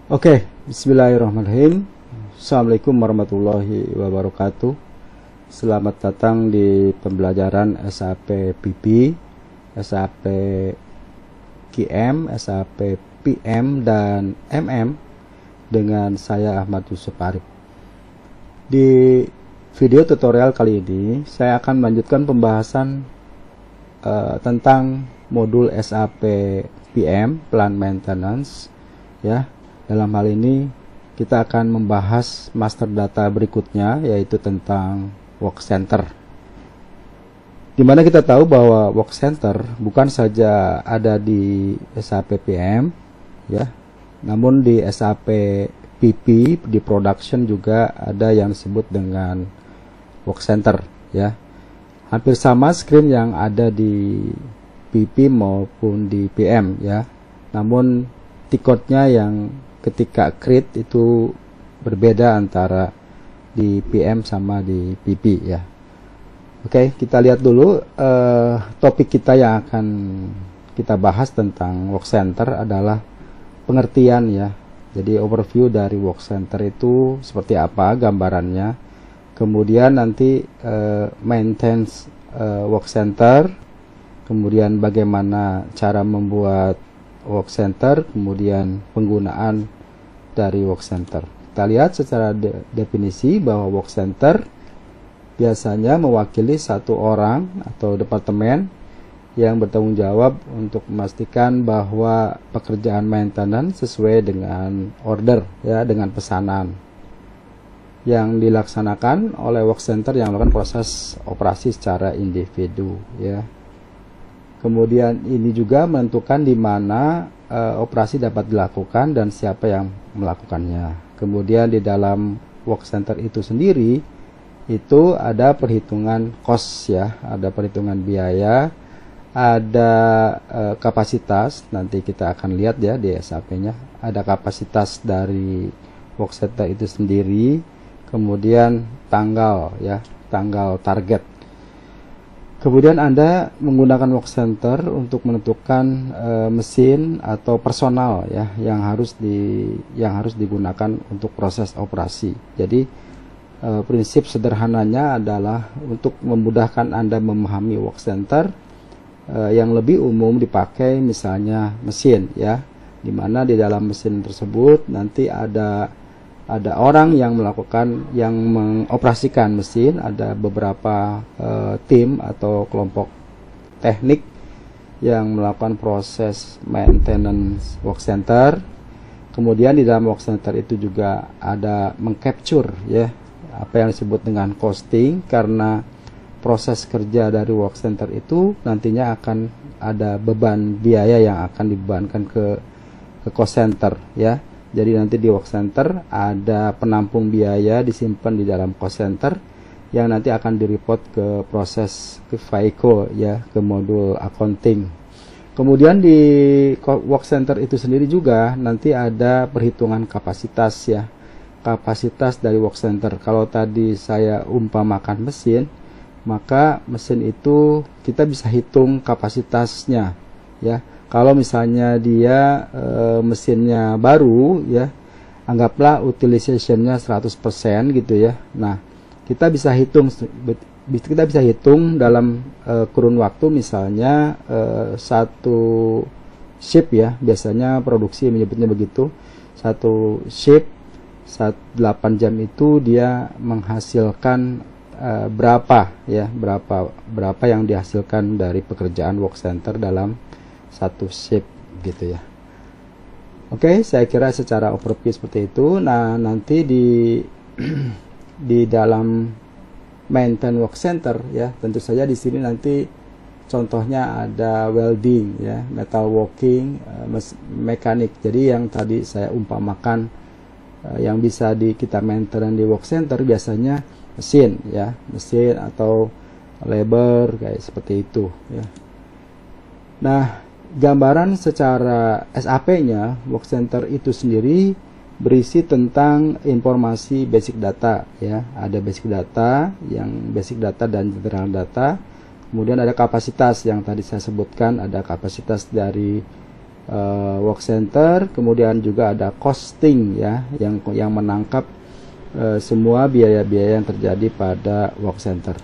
Oke, bismillahirrahmanirrahim. Assalamualaikum warahmatullahi wabarakatuh. Selamat datang di pembelajaran SAP PP, SAP QM, SAP PM, dan MM dengan saya Ahmad Yusuf Arif. Di video tutorial kali ini, saya akan melanjutkan pembahasan tentang modul SAP PM, Plant Maintenance, ya. Dalam hal ini kita akan membahas master data berikutnya, yaitu tentang work center. Dimana kita tahu bahwa work center bukan saja ada di SAP PM, ya, namun di SAP PP di production juga ada yang disebut dengan work center, ya. Hampir sama screen yang ada di PP maupun di PM, ya. Namun tiketnya yang ketika create itu berbeda antara di PM sama di PP, ya. Oke, kita lihat dulu topik kita yang akan kita bahas tentang work center adalah pengertian, ya. Jadi overview dari work center itu seperti apa gambarannya. Kemudian nanti maintenance work center, kemudian bagaimana cara membuat work center, kemudian penggunaan dari work center. Kita lihat secara definisi bahwa work center biasanya mewakili satu orang atau departemen yang bertanggung jawab untuk memastikan bahwa pekerjaan maintenance sesuai dengan order, ya, dengan pesanan yang dilaksanakan oleh work center yang melakukan proses operasi secara individu, ya. Kemudian ini juga menentukan di mana operasi dapat dilakukan dan siapa yang melakukannya. Kemudian di dalam work center itu sendiri itu ada perhitungan cost, ya, ada perhitungan biaya, ada kapasitas. Nanti kita akan lihat, ya, di SAP-nya ada kapasitas dari work center itu sendiri. Kemudian tanggal, ya, tanggal target. Kemudian Anda menggunakan work center untuk menentukan mesin atau personal, ya, yang harus digunakan untuk proses operasi. Jadi prinsip sederhananya adalah untuk memudahkan Anda memahami work center, yang lebih umum dipakai misalnya mesin, ya, dimana di dalam mesin tersebut nanti ada orang yang mengoperasikan mesin, ada beberapa tim atau kelompok teknik yang melakukan proses maintenance work center. Kemudian di dalam work center itu juga ada mengcapture, ya, apa yang disebut dengan costing, karena proses kerja dari work center itu nantinya akan ada beban biaya yang akan dibebankan ke cost center, ya. Jadi nanti di work center ada penampung biaya disimpan di dalam cost center yang nanti akan direport ke proses ke FICO, ya, ke modul accounting. Kemudian di work center itu sendiri juga nanti ada perhitungan kapasitas, ya, kapasitas dari work center. Kalau tadi saya umpamakan mesin, maka mesin itu kita bisa hitung kapasitasnya, ya. Kalau misalnya dia mesinnya baru, ya, anggaplah utilizationnya 100% gitu, ya. Nah, kita bisa hitung dalam kurun waktu misalnya satu shift, ya, biasanya produksi menyebutnya begitu. Satu shift 8 jam itu dia menghasilkan berapa, ya, berapa yang dihasilkan dari pekerjaan work center dalam satu shift, gitu, ya. Oke, saya kira secara overview seperti itu. Nah, nanti di dalam maintenance work center, ya, tentu saja di sini nanti contohnya ada welding, ya, metalworking, mekanik. Jadi yang tadi saya umpamakan yang bisa kita maintenance di work center biasanya mesin, ya, mesin atau labor kayak seperti itu, ya. Nah, gambaran secara SAP-nya work center itu sendiri berisi tentang informasi basic data, ya. Ada basic data, basic data dan general data. Kemudian ada kapasitas yang tadi saya sebutkan, ada kapasitas dari work center, kemudian juga ada costing ya, yang menangkap semua biaya-biaya yang terjadi pada work center.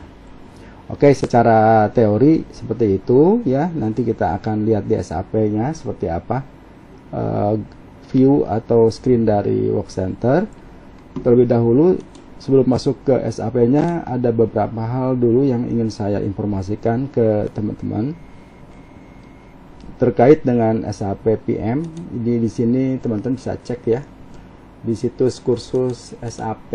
Oke, secara teori seperti itu ya. Nanti kita akan lihat di SAP-nya seperti apa view atau screen dari work center. Terlebih dahulu sebelum masuk ke SAP-nya, ada beberapa hal dulu yang ingin saya informasikan ke teman-teman terkait dengan SAP PM. Ini di sini teman-teman bisa cek ya di situs kursus SAP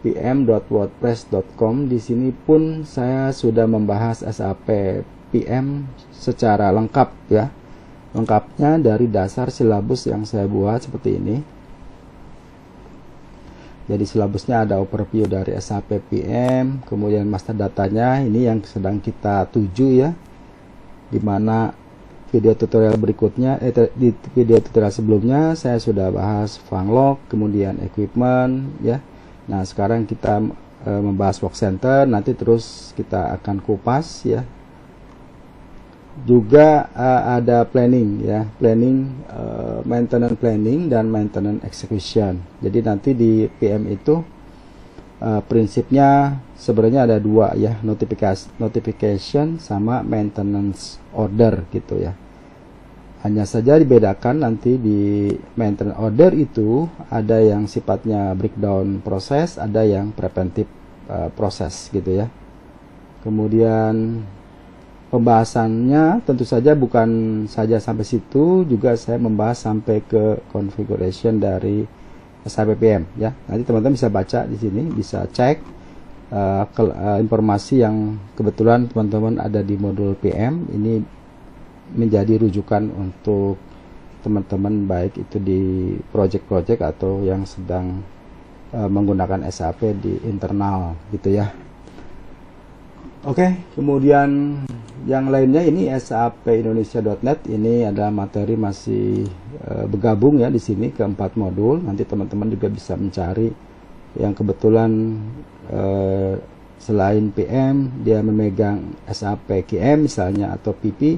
pm.wordpress.com. Di sini pun saya sudah membahas SAP PM secara lengkap ya. Lengkapnya dari dasar silabus yang saya buat seperti ini. Jadi silabusnya ada overview dari SAP PM, kemudian master datanya ini yang sedang kita tuju ya. Dimana video tutorial berikutnya, di video tutorial sebelumnya saya sudah bahas funlock, kemudian equipment ya. Nah, sekarang kita membahas work center, nanti terus kita akan kupas ya. Juga ada planning ya, maintenance planning dan maintenance execution. Jadi nanti di PM itu prinsipnya sebenarnya ada dua ya, notification sama maintenance order gitu ya. Hanya saja dibedakan nanti di maintenance order itu ada yang sifatnya breakdown proses, ada yang preventive proses gitu ya. Kemudian pembahasannya tentu saja bukan saja sampai situ, juga saya membahas sampai ke configuration dari SAP PM ya. Nanti teman-teman bisa baca di sini, bisa cek informasi yang kebetulan teman-teman ada di modul PM. Ini menjadi rujukan untuk teman-teman baik itu di project-project atau yang sedang menggunakan SAP di internal gitu ya. Oke, kemudian yang lainnya ini sapindonesia.net, ini ada materi masih bergabung ya di sini ke 4 modul. Nanti teman-teman juga bisa mencari yang kebetulan selain PM dia memegang SAP QM misalnya atau PP.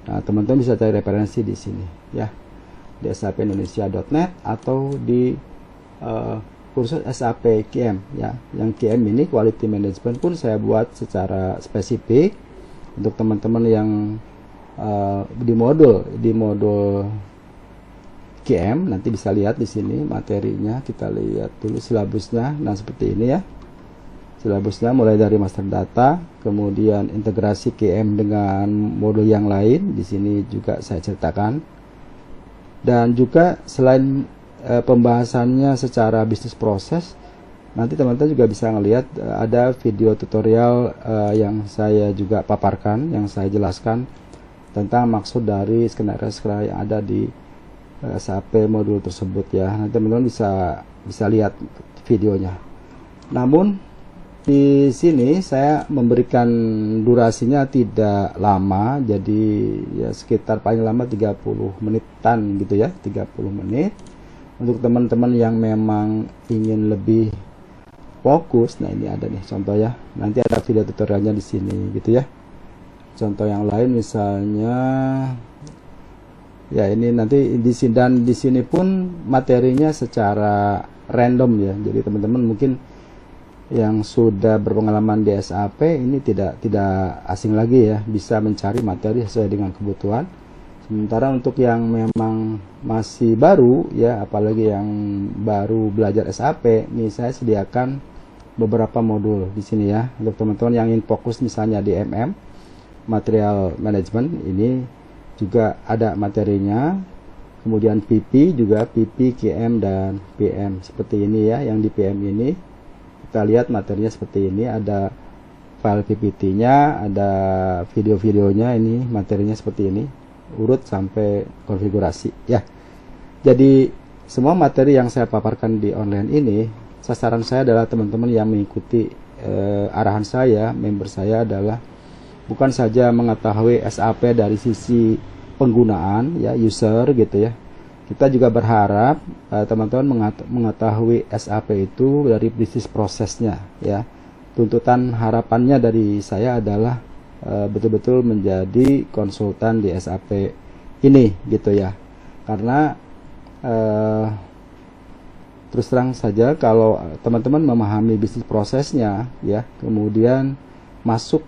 Nah, teman-teman bisa cari referensi di sini ya, di sapindonesia.net atau di kursus SAP QM ya. Yang QM ini quality management pun saya buat secara spesifik untuk teman-teman yang di modul QM. Nanti bisa lihat di sini materinya. Kita lihat dulu silabusnya. Nah, seperti ini ya. Silabusnya mulai dari master data, kemudian integrasi QM dengan modul yang lain. Di sini juga saya ceritakan. Dan juga selain pembahasannya secara bisnis proses, nanti teman-teman juga bisa ngelihat ada video tutorial yang saya juga paparkan, yang saya jelaskan tentang maksud dari skenario-skenario yang ada di SAP modul tersebut ya. Nanti teman-teman bisa lihat videonya. Namun di sini saya memberikan durasinya tidak lama, jadi ya sekitar paling lama 30 menitan gitu ya, 30 menit. Untuk teman-teman yang memang ingin lebih fokus, nah ini ada nih contoh ya. Nanti ada video tutorialnya di sini gitu ya. Contoh yang lain misalnya ya ini nanti di sini, dan di sini pun materinya secara random ya. Jadi teman-teman mungkin yang sudah berpengalaman di SAP ini tidak asing lagi ya, bisa mencari materi sesuai dengan kebutuhan. Sementara untuk yang memang masih baru ya, apalagi yang baru belajar SAP, nih saya sediakan beberapa modul di sini ya untuk teman-teman yang ingin fokus misalnya di MM, material management, ini juga ada materinya. Kemudian PP juga, PP, QM dan PM seperti ini ya. Yang di PM ini kita lihat materinya seperti ini, ada file PPT-nya, ada video-videonya, ini materinya seperti ini, urut sampai konfigurasi ya. Jadi semua materi yang saya paparkan di online ini, sasaran saya adalah teman-teman yang mengikuti arahan saya, member saya adalah bukan saja mengetahui SAP dari sisi penggunaan ya, user gitu ya. Kita juga berharap teman-teman mengetahui SAP itu dari bisnis prosesnya ya. Tuntutan harapannya dari saya adalah betul-betul menjadi konsultan di SAP ini gitu ya. Karena terus terang saja kalau teman-teman memahami bisnis prosesnya ya, kemudian masuk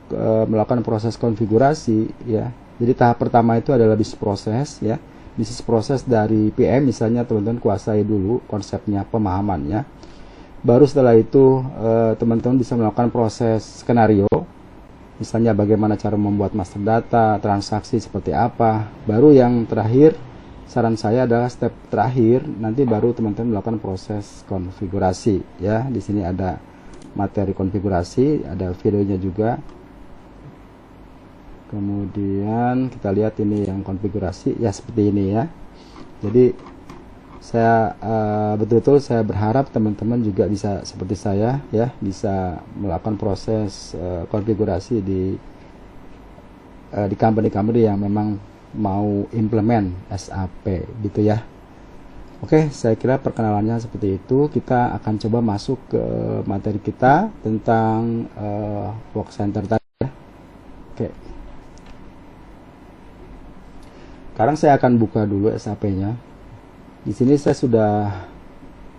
melakukan proses konfigurasi ya. Jadi tahap pertama itu adalah bisnis proses ya. Bisnis proses dari PM misalnya teman-teman kuasai dulu konsepnya, pemahamannya. Baru setelah itu teman-teman bisa melakukan proses skenario. Misalnya bagaimana cara membuat master data, transaksi seperti apa. Baru yang terakhir, saran saya adalah step terakhir nanti baru teman-teman melakukan proses konfigurasi ya. Di sini ada materi konfigurasi, ada videonya juga. Kemudian kita lihat ini yang konfigurasi ya, seperti ini ya. Jadi saya betul-betul saya berharap teman-teman juga bisa seperti saya ya, bisa melakukan proses konfigurasi di company-company yang memang mau implement SAP gitu ya. Oke, saya kira perkenalannya seperti itu. Kita akan coba masuk ke materi kita tentang work center tadi ya. Oke. Sekarang saya akan buka dulu SAP-nya. Di sini saya sudah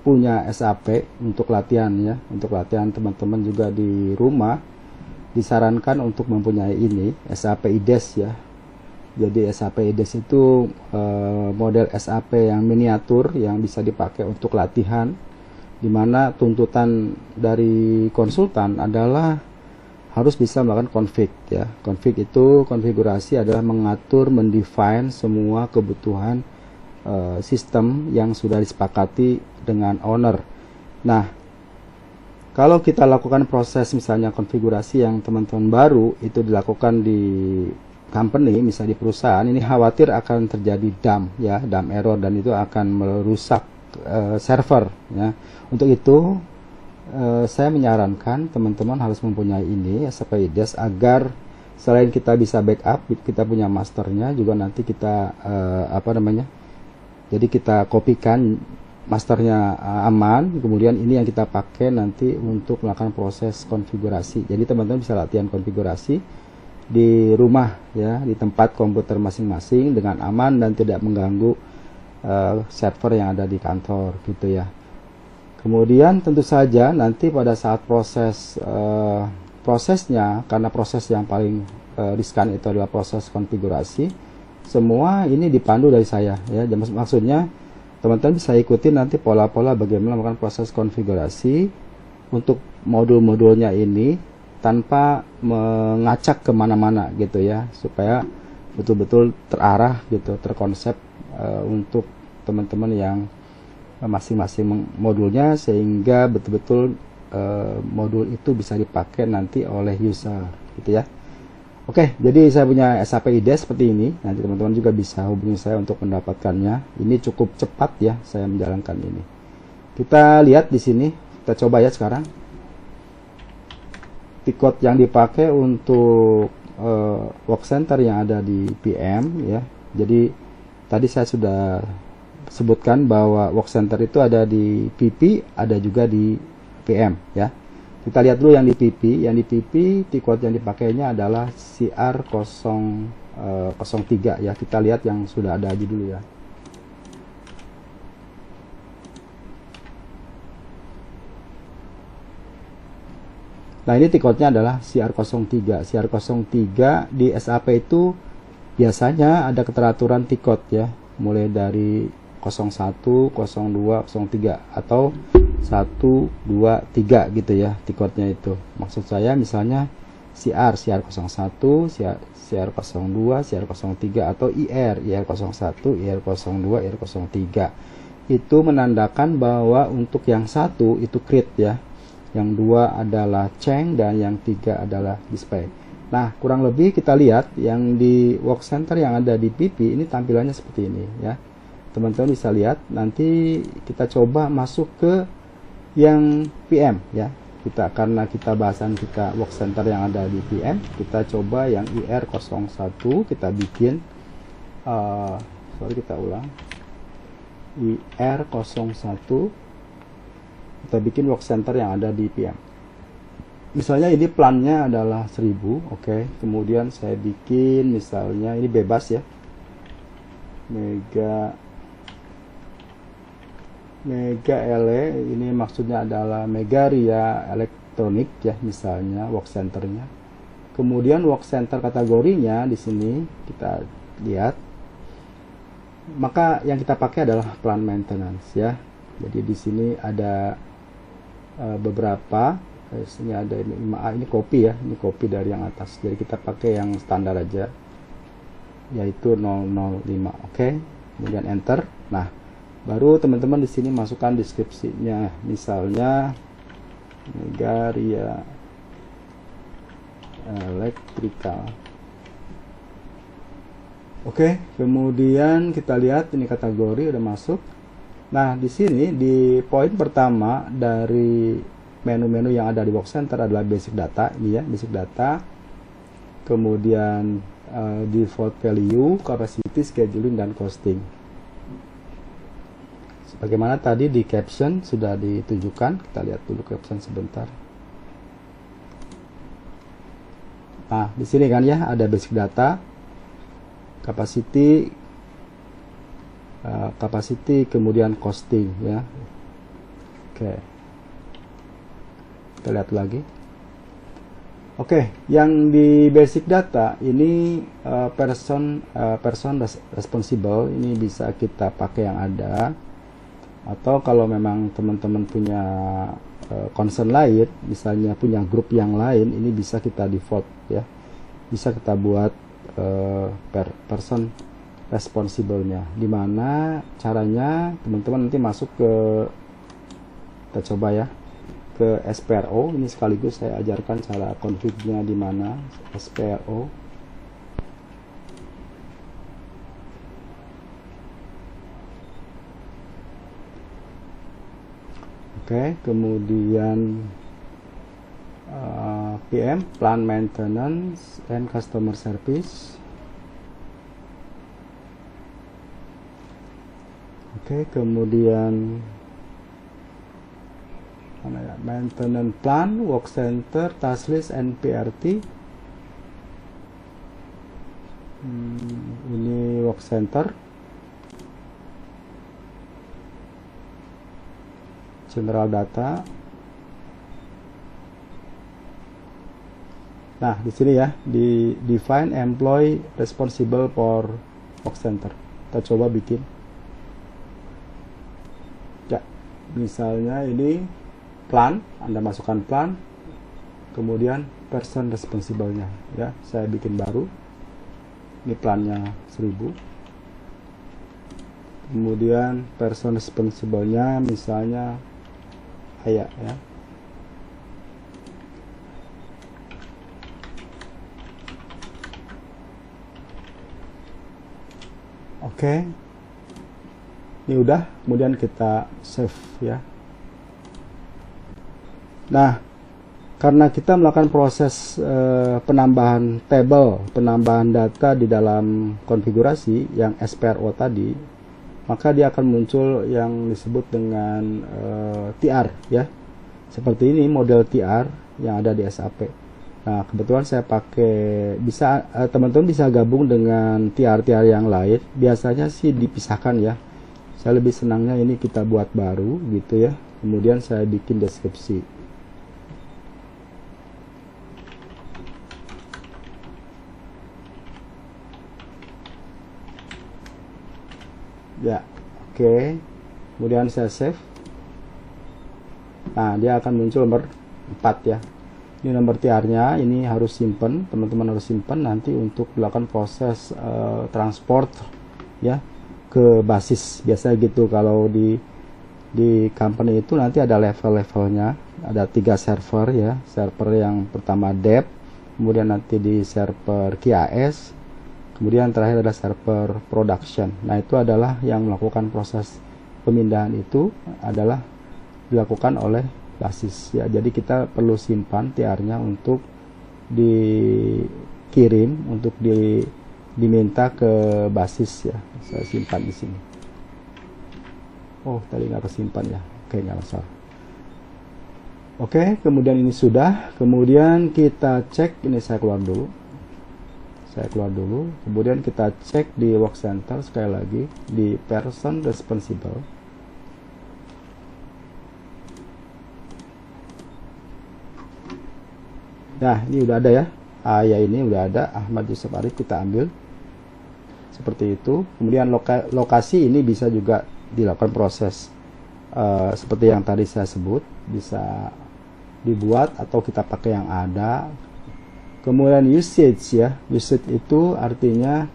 punya SAP untuk latihan ya, untuk latihan teman-teman juga di rumah. Disarankan untuk mempunyai ini SAP IDES ya. Jadi SAP IDES itu model SAP yang miniatur yang bisa dipakai untuk latihan, dimana tuntutan dari konsultan adalah harus bisa melakukan config ya. Config itu, konfigurasi adalah mengatur, mendefine semua kebutuhan sistem yang sudah disepakati dengan owner. Nah, kalau kita lakukan proses misalnya konfigurasi yang teman-teman baru itu dilakukan di company, misalnya di perusahaan, ini khawatir akan terjadi dump ya, dump error, dan itu akan merusak server ya. Untuk itu saya menyarankan teman-teman harus mempunyai ini SAP IDES agar selain kita bisa backup, kita punya masternya juga, nanti kita jadi kita kopikan masternya aman, kemudian ini yang kita pakai nanti untuk melakukan proses konfigurasi. Jadi teman-teman bisa latihan konfigurasi di rumah ya, di tempat komputer masing-masing dengan aman dan tidak mengganggu server yang ada di kantor gitu ya. Kemudian tentu saja nanti pada saat prosesnya, karena proses yang paling riskan itu adalah proses konfigurasi, semua ini dipandu dari saya ya. Maksudnya teman-teman bisa ikuti nanti pola-pola bagaimana melakukan proses konfigurasi untuk modul-modulnya ini tanpa mengacak kemana-mana gitu ya, supaya betul-betul terarah gitu, terkonsep untuk teman-teman yang masing-masing modulnya, sehingga betul-betul modul itu bisa dipakai nanti oleh user gitu ya. Oke, jadi saya punya SAP IDES seperti ini. Nanti teman-teman juga bisa hubungi saya untuk mendapatkannya. Ini cukup cepat ya saya menjalankan ini. Kita lihat di sini, kita coba ya sekarang. Tikot yang dipakai untuk work center yang ada di PM ya. Jadi tadi saya sudah sebutkan bahwa work center itu ada di PP, ada juga di PM ya. Kita lihat dulu yang di PP. Yang di PP tikot yang dipakainya adalah CR003 ya. Kita lihat yang sudah ada aja dulu ya. Nah, ini tikotnya adalah CR03. CR03 di SAP itu biasanya ada keteraturan tikot ya, mulai dari 01, 02, 03 atau 1, 2, 3 gitu ya tikotnya itu. Maksud saya misalnya CR01, CR02, CR03 atau IR01, IR02, IR03. Itu menandakan bahwa untuk yang satu itu create ya, yang dua adalah change, dan yang tiga adalah display. Nah, kurang lebih kita lihat yang di work center yang ada di PP ini tampilannya seperti ini ya. Teman-teman bisa lihat, nanti kita coba masuk ke yang PM ya. Karena kita bahasan kita work center yang ada di PM, kita coba yang IR01, kita bikin kita ulang. IR01, kita bikin work center yang ada di PM. Misalnya ini plannya adalah 1000, oke. Kemudian saya bikin misalnya ini bebas ya. Mega LE, ini maksudnya adalah Megaria Elektronik ya, misalnya work centernya. Kemudian work center kategorinya di sini kita lihat, maka yang kita pakai adalah plant maintenance ya. Jadi di sini ada beberapa, ini ada ini copy ya, ini copy dari yang atas. Jadi kita pakai yang standar aja, yaitu 005. Oke, kemudian enter. Nah, baru teman-teman di sini masukkan deskripsinya, misalnya Megaria Electrical. Oke, kemudian kita lihat ini kategori udah masuk. Nah, di sini di poin pertama dari menu-menu yang ada di work center adalah basic data, ini ya, basic data. Kemudian default value, capacity, scheduling, dan costing. Sebagaimana tadi di caption sudah ditunjukkan, kita lihat dulu caption sebentar. Nah, di sini kan ya ada basic data, capacity, kemudian costing ya. Oke, kita lihat lagi. Oke, yang di basic data ini person responsible, ini bisa kita pakai yang ada, atau kalau memang teman-teman punya concern lain, misalnya punya grup yang lain, ini bisa kita default ya, bisa kita buat person responsible-nya. Dimana caranya teman-teman nanti masuk ke, kita coba ya, ke SPRO. Ini sekaligus saya ajarkan cara config-nya di mana SPRO. Oke, kemudian PM, Plant Maintenance and Customer Service. Oke, kemudian mana ya? Maintenance Plan, Work Center, Task List, and PRT. Ini Work Center. General Data. Nah, di sini ya, di define employee responsible for work center. Kita coba bikin. Ya, misalnya ini plan, Anda masukkan plan, kemudian person responsible-nya ya. Saya bikin baru. Ini plannya 1000. Kemudian person responsible-nya misalnya kayak ya. Oke. Ini udah, kemudian kita save ya. Nah, karena kita melakukan proses penambahan table, penambahan data di dalam konfigurasi yang SPRO tadi, maka dia akan muncul yang disebut dengan TR ya. Seperti ini model TR yang ada di SAP. Nah, kebetulan saya pakai, bisa teman-teman bisa gabung dengan TR-TR yang lain. Biasanya sih dipisahkan ya. Saya lebih senangnya ini kita buat baru gitu ya. Kemudian saya bikin deskripsi. Ya, oke. Kemudian saya save. Nah, dia akan muncul nomor 4 ya. Ini nomor TR-nya, ini harus simpen, teman-teman harus simpen nanti untuk melakukan proses transport ya ke basis. Biasanya gitu kalau di company itu nanti ada level-levelnya, ada 3 server ya. Server yang pertama dev, kemudian nanti di server QAS, kemudian terakhir adalah server production. Nah, itu adalah yang melakukan proses pemindahan, itu adalah dilakukan oleh basis ya. Jadi kita perlu simpan TR-nya untuk dikirim, untuk diminta ke basis ya. Saya simpan di sini. Oh, tadi nggak kesimpan ya. Oke, nggak masalah. Oke, kemudian ini sudah. Kemudian kita cek, ini saya keluar dulu. Saya keluar dulu, kemudian kita cek di work center sekali lagi di person responsible. Nah, ini udah ada ya. Ya ini udah ada Ahmad Yusuf Arif, kita ambil seperti itu. Kemudian lokasi ini bisa juga dilakukan proses seperti yang tadi saya sebut, bisa dibuat atau kita pakai yang ada. Kemudian usage ya, usage itu artinya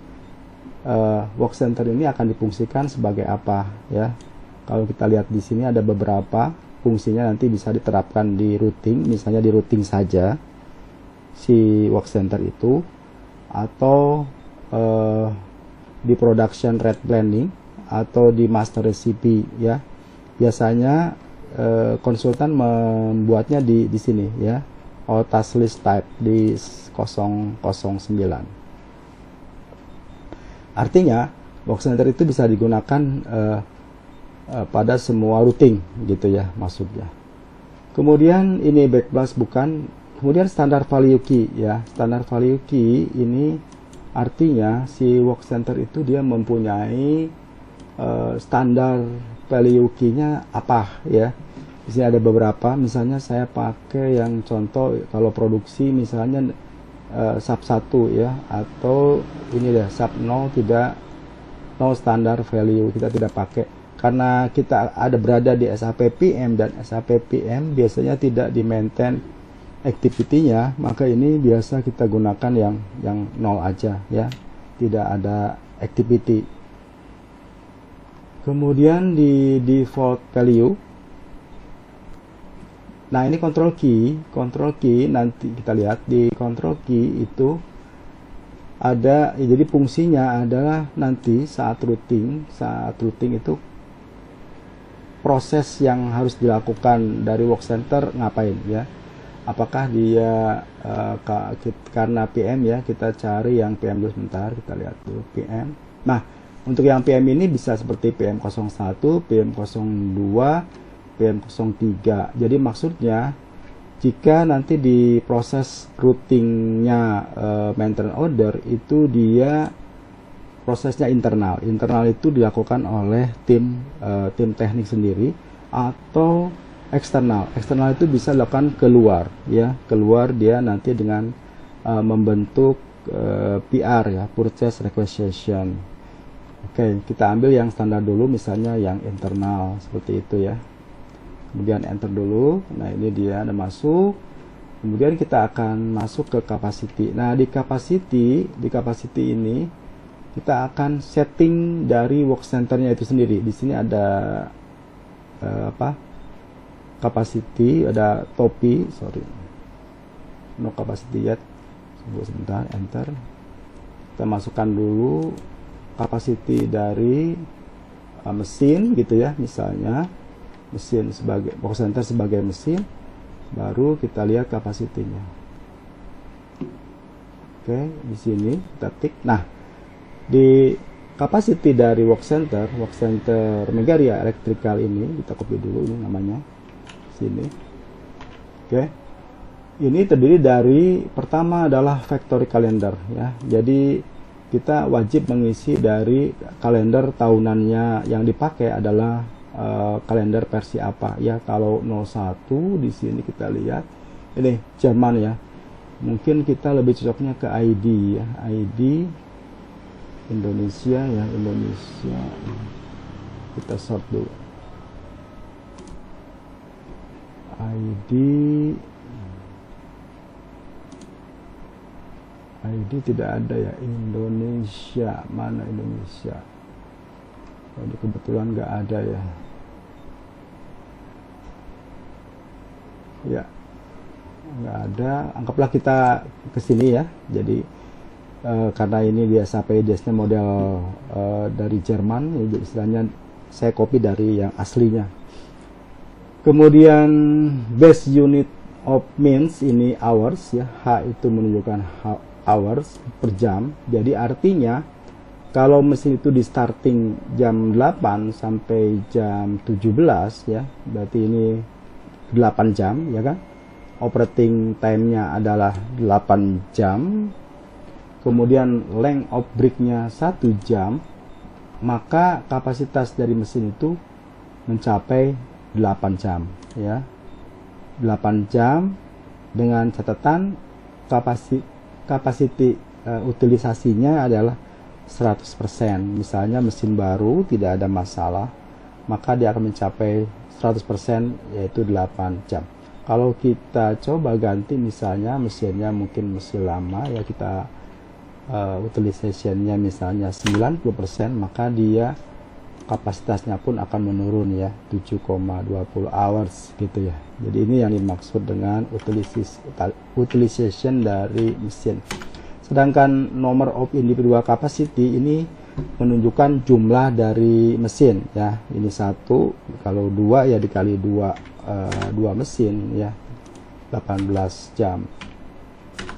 work center ini akan difungsikan sebagai apa ya. Kalau kita lihat di sini ada beberapa fungsinya, nanti bisa diterapkan di routing, misalnya di routing saja si work center itu, atau di production rate planning, atau di master recipe ya. Biasanya konsultan membuatnya di sini ya, task list type di 009. Artinya work center itu bisa digunakan pada semua routing gitu ya maksudnya. Kemudian ini backblast bukan. Kemudian standar value key ya. Standar value key ini artinya si work center itu dia mempunyai standar value key-nya apa ya. Di sini ada beberapa, misalnya saya pakai yang contoh kalau produksi misalnya sub 1 ya, atau ini deh sub 0, tidak no standar value, kita tidak pakai karena kita ada berada di SAP PM, dan SAP PM biasanya tidak di maintain activity-nya, maka ini biasa kita gunakan yang 0 aja ya, tidak ada activity. Kemudian di default value, nah ini control key nanti kita lihat di control key itu ada ya, jadi fungsinya adalah nanti saat routing itu proses yang harus dilakukan dari work center ngapain ya. Apakah dia karena PM ya, kita cari yang PM dulu sebentar, kita lihat dulu PM. Nah, untuk yang PM ini bisa seperti PM01, PM02, PM03. Jadi maksudnya jika nanti di proses routingnya maintenance order itu dia prosesnya internal itu dilakukan oleh tim teknik sendiri atau eksternal itu bisa dilakukan keluar ya, keluar dia nanti dengan membentuk PR ya, purchase requisition. Oke, kita ambil yang standar dulu, misalnya yang internal seperti itu ya. Kemudian enter dulu. Nah, ini dia ada masuk. Kemudian kita akan masuk ke capacity. Nah, di capacity ini kita akan setting dari work centernya itu sendiri. Di sini ada capacity, ada topi, no capacity yet. Tunggu sebentar, enter. Kita masukkan dulu capacity dari mesin gitu ya, misalnya mesin sebagai work center sebagai mesin, baru kita lihat kapasitinya. Oke, di sini kita tik. Nah, di capacity dari work center Megaria Electrical ini kita copy dulu, ini namanya sini. Oke, ini terdiri dari pertama adalah factory calendar ya. Jadi kita wajib mengisi dari kalender tahunannya, yang dipakai adalah kalender versi apa ya. Kalau 01 di sini kita lihat ini Jerman ya, mungkin kita lebih cocoknya ke ID ya, ID Indonesia ya, Indonesia. Kita sort dulu ID tidak ada ya, Indonesia, mana Indonesia? Ini kebetulan nggak ada ya. Ya, nggak ada. Anggaplah kita kesini ya. Jadi karena ini dia SAP IDS-nya model dari Jerman, ya, istilahnya saya copy dari yang aslinya. Kemudian base unit of means ini hours ya, H itu menunjukkan hours per jam. Jadi artinya kalau mesin itu di starting jam 8 sampai jam 17 ya, berarti ini 8 jam ya kan. Operating time-nya adalah 8 jam. kemudian length of break-nya 1 jam, maka kapasitas dari mesin itu mencapai 8 jam ya. 8 jam dengan catatan kapasiti utilisasinya adalah 100%. Misalnya mesin baru tidak ada masalah, maka dia akan mencapai 100%, yaitu 8 jam. Kalau kita coba ganti misalnya mesinnya mungkin mesin lama ya, kita utilizationnya misalnya 90%, maka dia kapasitasnya pun akan menurun ya, 7,20 hours gitu ya. Jadi ini yang dimaksud dengan utilization dari mesin. Sedangkan number of individual capacity ini menunjukkan jumlah dari mesin ya. Ini 1, kalau 2 ya dikali 2 mesin ya, 18 jam.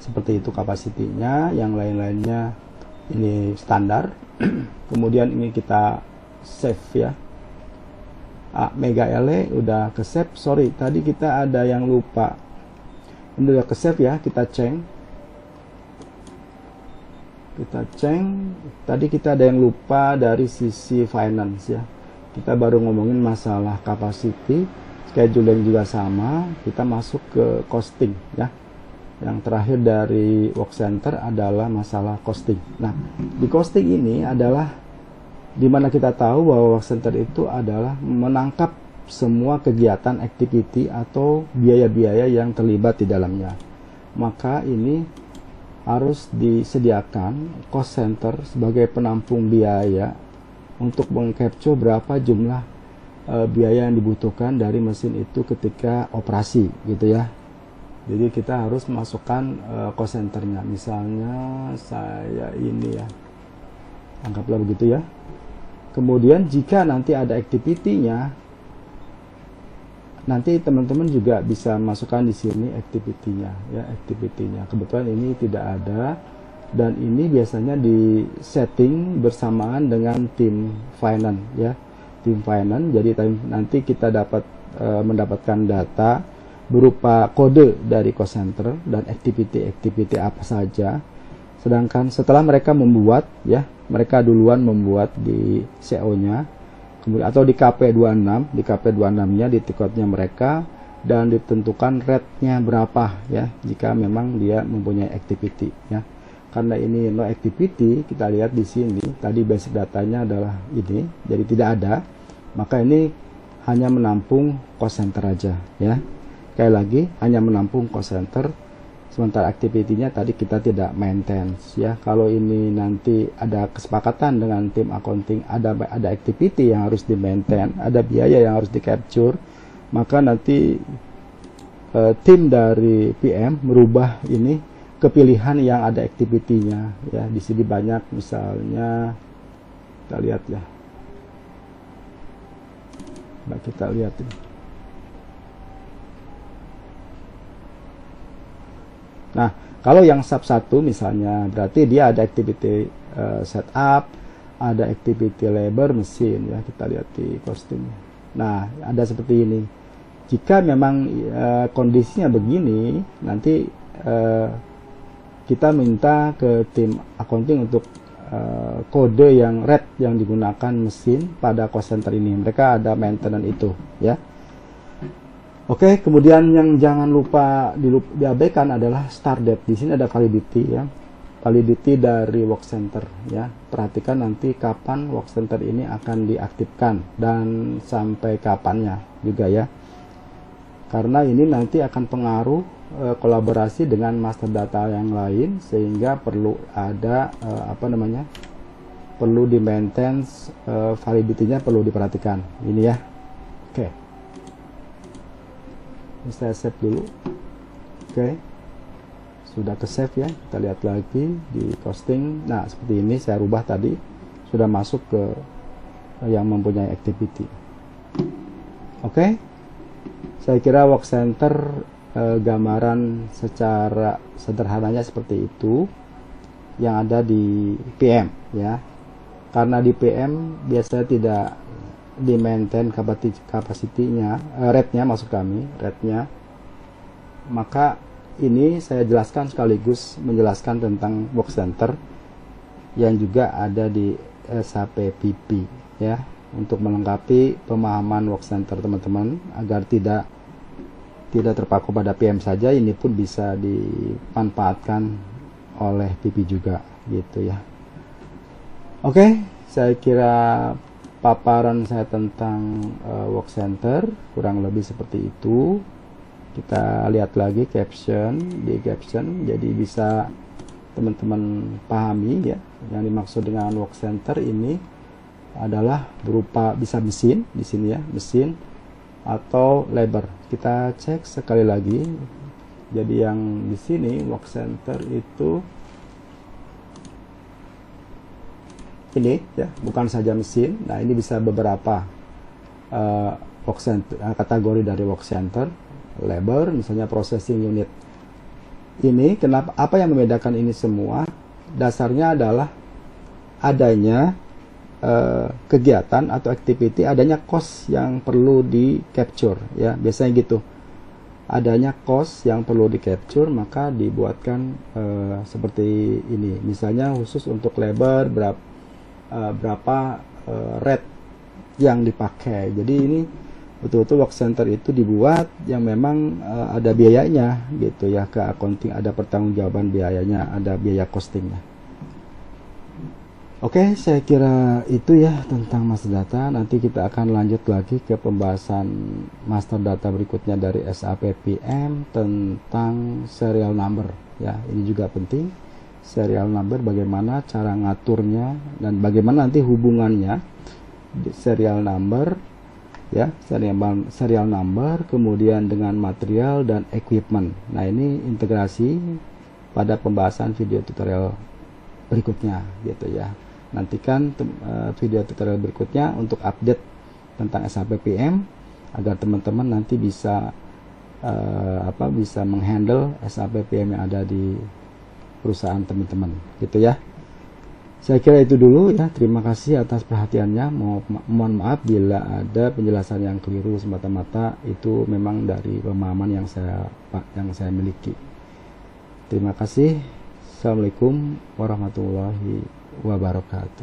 Seperti itu kapasitinya. Yang lain-lainnya ini standar. Kemudian ini kita save ya. Mega LE udah ke save. Sorry, tadi kita ada yang lupa. Ini udah ke save ya, kita cek. Tadi kita ada yang lupa dari sisi finance ya. Kita baru ngomongin masalah capacity, scheduling juga sama. Kita masuk ke costing ya. Yang terakhir dari work center adalah masalah costing. Nah, di costing ini adalah dimana kita tahu bahwa work center itu adalah menangkap semua kegiatan activity atau biaya-biaya yang terlibat di dalamnya. Maka ini harus disediakan cost center sebagai penampung biaya untuk mengcapture berapa jumlah biaya yang dibutuhkan dari mesin itu ketika operasi gitu ya. Jadi kita harus masukkan cost centernya. Misalnya saya ini ya, anggaplah begitu ya. Kemudian jika nanti ada activity-nya, nanti teman-teman juga bisa masukkan di sini activity-nya ya, activity-nya. Kebetulan ini tidak ada, dan ini biasanya di setting bersamaan dengan tim finance ya, tim finance. Jadi nanti kita dapat mendapatkan data berupa kode dari cost center dan activity apa saja. Sedangkan setelah mereka membuat ya, mereka duluan membuat di CO-nya, kemudian atau di KP26, di KP26-nya di tiketnya mereka, dan ditentukan rate-nya berapa ya jika memang dia mempunyai activity ya. Karena ini no activity, kita lihat di sini tadi basic datanya adalah ini, jadi tidak ada, maka ini hanya menampung cost center aja ya. Sekali lagi hanya menampung cost center, sementara activity-nya tadi kita tidak maintenance ya. Kalau ini nanti ada kesepakatan dengan tim accounting, ada activity yang harus di maintain, ada biaya yang harus di capture, maka nanti tim dari PM merubah ini ke pilihan yang ada activity-nya ya. Di sini banyak, misalnya kita lihat ya. Kita lihat ini. Nah, kalau yang sub 1 misalnya, berarti dia ada activity setup, ada activity labor mesin ya, kita lihat di costingnya. Nah, ada seperti ini. Jika memang kondisinya begini, nanti kita minta ke tim accounting untuk kode yang rate yang digunakan mesin pada cost center ini. Mereka ada maintenance itu ya. Oke, kemudian yang jangan lupa diabaikan adalah start date. Di sini ada validity ya, validity dari work center ya. Perhatikan nanti kapan work center ini akan diaktifkan dan sampai kapannya juga ya. Karena ini nanti akan pengaruh kolaborasi dengan master data yang lain, sehingga perlu ada perlu di maintenance, validity-nya perlu diperhatikan. Ini ya. Oke. Ini saya save dulu. Oke, sudah ke save ya. Kita lihat lagi di costing. Nah, seperti ini saya rubah tadi, sudah masuk ke yang mempunyai activity. Oke, saya kira work center gambaran secara sederhananya seperti itu yang ada di PM ya. Karena di PM biasanya tidak di maintain kapasitinya, rate-nya maksud kami, rate-nya, maka ini saya jelaskan sekaligus menjelaskan tentang Work Center yang juga ada di SAP PP ya, untuk melengkapi pemahaman Work Center teman-teman agar tidak terpaku pada PM saja. Ini pun bisa dimanfaatkan oleh PP juga gitu ya. Oke, saya kira paparan saya tentang Work Center kurang lebih seperti itu. Kita lihat lagi caption, jadi bisa teman-teman pahami ya, yang dimaksud dengan Work Center ini adalah berupa bisa mesin di sini ya, mesin atau labor. Kita cek sekali lagi. Jadi yang di sini Work Center itu ini ya, bukan saja mesin. Nah, ini bisa beberapa Work Center, kategori dari Work Center. Labor misalnya processing unit. Ini kenapa, apa yang membedakan ini semua? Dasarnya adalah adanya kegiatan atau activity, adanya cost yang perlu di capture ya, biasanya gitu. Adanya cost yang perlu di capture, maka dibuatkan seperti ini. Misalnya khusus untuk labor berapa rate yang dipakai. Jadi ini betul-betul Work Center itu dibuat yang memang ada biayanya gitu ya, ke accounting ada pertanggungjawaban biayanya, ada biaya costingnya. Oke, saya kira itu ya tentang master data. Nanti kita akan lanjut lagi ke pembahasan master data berikutnya dari SAP PM tentang serial number ya. Ini juga penting, serial number, bagaimana cara ngaturnya dan bagaimana nanti hubungannya serial number ya, serial number kemudian dengan material dan equipment. Nah, ini integrasi pada pembahasan video tutorial berikutnya gitu ya. Nantikan video tutorial berikutnya untuk update tentang SAP PM agar teman-teman nanti bisa bisa menghandle SAP PM yang ada di perusahaan teman-teman gitu ya. Saya kira itu dulu ya. Terima kasih atas perhatiannya. Mohon maaf bila ada penjelasan yang keliru, semata-mata itu memang dari pemahaman yang saya miliki. Terima kasih. Assalamualaikum warahmatullahi wabarakatuh.